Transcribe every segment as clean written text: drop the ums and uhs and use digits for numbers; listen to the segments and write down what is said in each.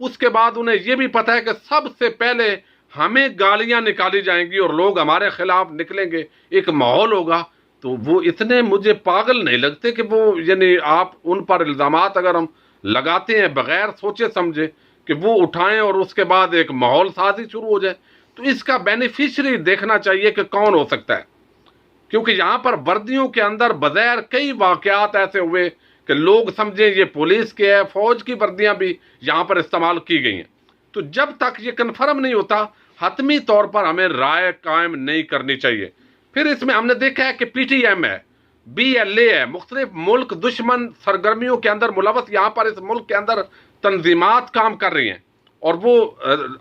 اس کے بعد انہیں یہ بھی پتہ ہے کہ سب سے پہلے ہمیں گالیاں نکالی جائیں گی اور لوگ ہمارے خلاف نکلیں گے، ایک ماحول ہوگا. تو وہ اتنے مجھے پاگل نہیں لگتے کہ وہ یعنی آپ ان پر الزامات اگر ہم لگاتے ہیں بغیر سوچے سمجھے کہ وہ اٹھائیں اور اس کے بعد ایک ماحول سازی شروع ہو جائے، تو اس کا بینیفیشری دیکھنا چاہیے کہ کون ہو سکتا ہے. کیونکہ یہاں پر وردیوں کے اندر بظاہر کئی واقعات ایسے ہوئے کہ لوگ سمجھیں یہ پولیس کے ہے، فوج کی وردیاں بھی یہاں پر استعمال کی گئی ہیں. تو جب تک یہ کنفرم نہیں ہوتا حتمی طور پر ہمیں رائے قائم نہیں کرنی چاہیے. پھر اس میں ہم نے دیکھا ہے کہ پی ٹی ایم ہے، بی ایل اے ہے، مختلف ملک دشمن سرگرمیوں کے اندر ملوث یہاں پر اس ملک کے اندر تنظیمات کام کر رہی ہیں اور وہ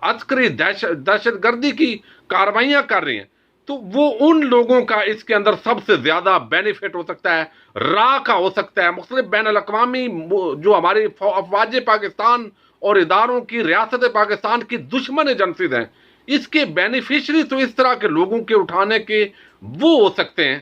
عسکری دہشت گردی کی کارروائیاں کر رہی ہیں. تو وہ ان لوگوں کا اس کے اندر سب سے زیادہ بینیفٹ ہو سکتا ہے، راہ کا ہو سکتا ہے. مختلف بین الاقوامی جو ہماری افواج پاکستان اور اداروں کی ریاست پاکستان کی دشمن ایجنسیز ہیں، اس کے بینیفیشری تو اس طرح کے لوگوں کے اٹھانے کے وہ ہو سکتے ہیں.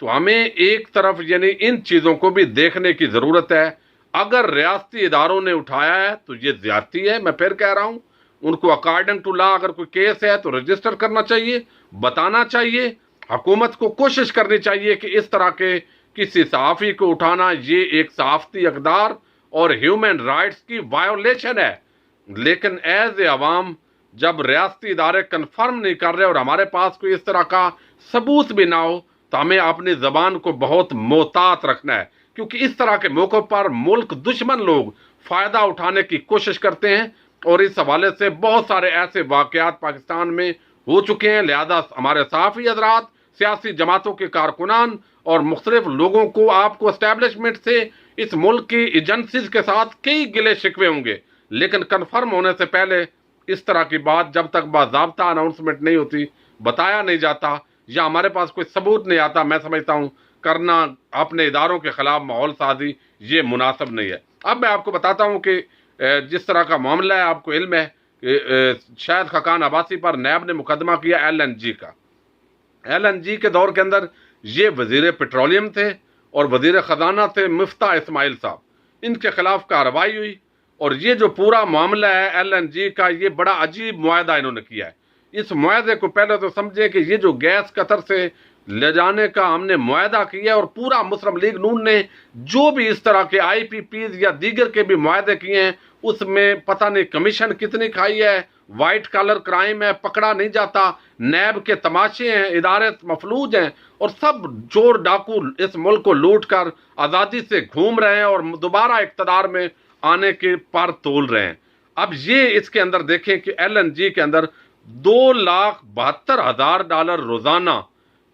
تو ہمیں ایک طرف یعنی ان چیزوں کو بھی دیکھنے کی ضرورت ہے. اگر ریاستی اداروں نے اٹھایا ہے تو یہ زیادتی ہے. میں پھر کہہ رہا ہوں، ان کو اکارڈنگ ٹو لا اگر کوئی کیس ہے تو رجسٹر کرنا چاہیے، بتانا چاہیے. حکومت کو کوشش کرنی چاہیے کہ اس طرح کے کسی صحافی کو اٹھانا یہ ایک صحافتی اقدار اور ہیومن رائٹس کی وائولیشن ہے. لیکن ایز اے عوام جب ریاستی ادارے کنفرم نہیں کر رہے اور ہمارے پاس کوئی اس طرح کا ثبوت بھی نہ ہو تو ہمیں اپنی زبان کو بہت محتاط رکھنا ہے. کیونکہ اس طرح کے موقع پر ملک دشمن لوگ فائدہ اٹھانے کی کوشش کرتے ہیں اور اس حوالے سے بہت سارے ایسے واقعات پاکستان میں ہو چکے ہیں. لہذا ہمارے صحافی حضرات، سیاسی جماعتوں کے کارکنان اور مختلف لوگوں کو آپ کو اسٹیبلشمنٹ سے اس ملک کی ایجنسیز کے ساتھ کئی گلے شکوے ہوں گے، لیکن کنفرم ہونے سے پہلے اس طرح کی بات جب تک باضابطہ اناؤنسمنٹ نہیں ہوتی، بتایا نہیں جاتا یا ہمارے پاس کوئی ثبوت نہیں آتا، میں سمجھتا ہوں کرنا اپنے اداروں کے خلاف ماحول سازی یہ مناسب نہیں ہے. اب میں آپ کو بتاتا ہوں کہ جس طرح کا معاملہ ہے، آپ کو علم ہے کہ شاہد خاقان عباسی پر نیب نے مقدمہ کیا ایل این جی کا. ایل این جی کے دور کے اندر یہ وزیر پیٹرولیم تھے اور وزیر خزانہ تھے مفتاح اسماعیل صاحب. ان کے خلاف کارروائی ہوئی اور یہ جو پورا معاملہ ہے ایل این جی کا، یہ بڑا عجیب معاہدہ انہوں نے کیا ہے. اس معاہدے کو پہلے تو سمجھے کہ یہ جو گیس قطر سے لے جانے کا ہم نے معاہدہ کیا ہے اور پورا مسلم لیگ نون نے جو بھی اس طرح کے آئی پی پیز یا دیگر کے بھی معاہدے کیے ہیں اس میں پتہ نہیں کمیشن کتنی کھائی ہے، وائٹ کالر کرائم ہے، پکڑا نہیں جاتا، نیب کے تماشے ہیں، ادارے مفلوج ہیں اور سب چور ڈاکو اس ملک کو لوٹ کر آزادی سے گھوم رہے ہیں اور دوبارہ اقتدار میں آنے کے پر تول رہے ہیں. اب یہ اس کے اندر دیکھیں کہ ایل این جی کے اندر $2,72,000 روزانہ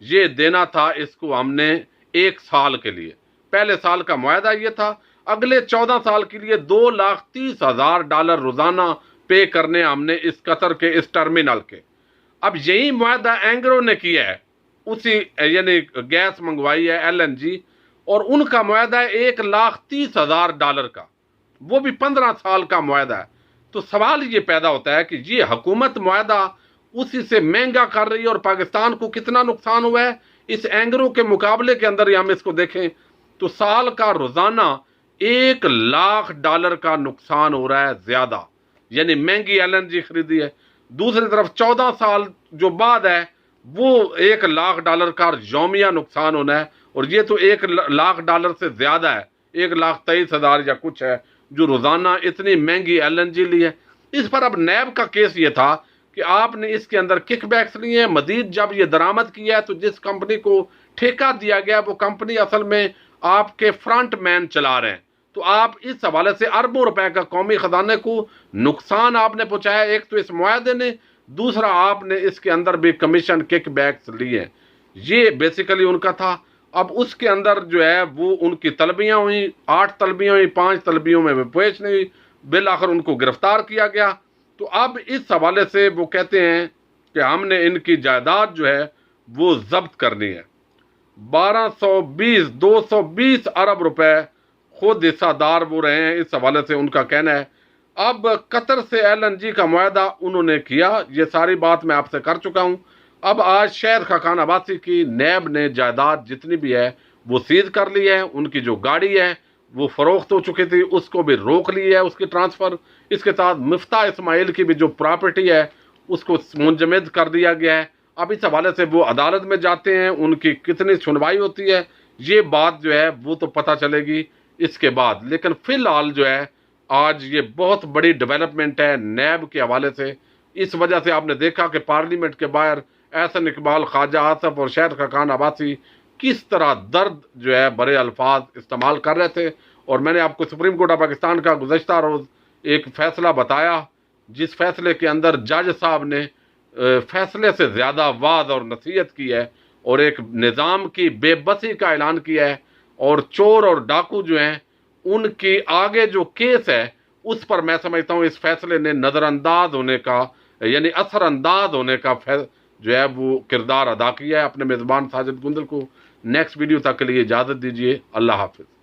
یہ دینا تھا. اس کو ہم نے 1 سال کے لیے، پہلے سال کا معاہدہ یہ تھا، اگلے 14 سال کے لیے $2,30,000 روزانہ پے کرنے ہم نے اس قطر کے اس ٹرمینل کے. اب یہی معاہدہ اینگرو نے کیا ہے، اسی یعنی گیس منگوائی ہے ایل این جی اور ان کا معاہدہ ہے $1,30,000 کا، وہ بھی 15 سال کا معاہدہ ہے. تو سوال یہ پیدا ہوتا ہے کہ یہ حکومت معاہدہ اسی سے مہنگا کر رہی ہے اور پاکستان کو کتنا نقصان ہوا ہے اس اینگرو کے مقابلے کے اندر. ہم اس کو دیکھیں تو سال کا روزانہ $1,00,000 کا نقصان ہو رہا ہے زیادہ، یعنی مہنگی ایل این جی خریدی ہے. دوسری طرف 14 سال جو بعد ہے وہ $1,00,000 کا یومیہ نقصان ہونا ہے اور یہ تو $1,00,000 سے زیادہ ہے، 1,23,000 یا کچھ ہے جو روزانہ اتنی مہنگی ایل این جی لی ہے. اس پر اب نیب کا کیس یہ تھا کہ آپ نے اس کے اندر کک بیکس لیے ہیں. مزید جب یہ درآمد کیا ہے تو جس کمپنی کو ٹھیکہ دیا گیا وہ کمپنی اصل میں آپ کے فرنٹ مین چلا رہے ہیں. تو آپ اس حوالے سے اربوں روپے کا قومی خزانے کو نقصان آپ نے پہنچایا. ایک تو اس معاہدے نے، دوسرا آپ نے اس کے اندر بھی کمیشن کک بیکس لیے ہیں. یہ بیسیکلی ان کا تھا. اب اس کے اندر جو ہے وہ ان کی طلبیاں ہوئیں، 8 طلبیاں ہوئیں، 5 طلبیوں میں پیش نہیں ہوئی، بالآخر ان کو گرفتار کیا گیا. تو اب اس حوالے سے وہ کہتے ہیں کہ ہم نے ان کی جائیداد جو ہے وہ ضبط کرنی ہے. 220 ارب روپے خود حصہ دار وہ رہے ہیں، اس حوالے سے ان کا کہنا ہے. اب قطر سے ایل این جی کا معاہدہ انہوں نے کیا، یہ ساری بات میں آپ سے کر چکا ہوں. اب آج شاہد خاقان عباسی کی نیب نے جائیداد جتنی بھی ہے وہ سیز کر لی ہے. ان کی جو گاڑی ہے وہ فروخت ہو چکی تھی، اس کو بھی روک لی ہے، اس کی ٹرانسفر۔ اس کے ساتھ مفتاح اسماعیل کی بھی جو پراپرٹی ہے اس کو منجمد کر دیا گیا ہے۔ اب اس حوالے سے وہ عدالت میں جاتے ہیں، ان کی کتنی سنوائی ہوتی ہے یہ بات جو ہے وہ تو پتہ چلے گی اس کے بعد۔ لیکن فی الحال جو ہے آج یہ بہت بڑی ڈیولپمنٹ ہے نیب کے حوالے سے۔ اس وجہ سے آپ نے دیکھا کہ پارلیمنٹ کے باہر احسن اقبال، خواجہ آصف اور شہر خاقان عباسی کس طرح درد جو ہے برے الفاظ استعمال کر رہے تھے۔ اور میں نے آپ کو سپریم کورٹ آف پاکستان کا گزشتہ روز ایک فیصلہ بتایا، جس فیصلے کے اندر جج صاحب نے فیصلے سے زیادہ وعظ اور نصیحت کی ہے اور ایک نظام کی بے بسی کا اعلان کیا ہے، اور چور اور ڈاکو جو ہیں ان کی آگے جو کیس ہے اس پر میں سمجھتا ہوں اس فیصلے نے نظر انداز ہونے کا، یعنی اثر انداز ہونے کا جو ہے وہ کردار ادا کیا ہے۔ اپنے میزبان ساجد گندل کو نیکسٹ ویڈیو تک کے لیے اجازت دیجیے۔ اللہ حافظ۔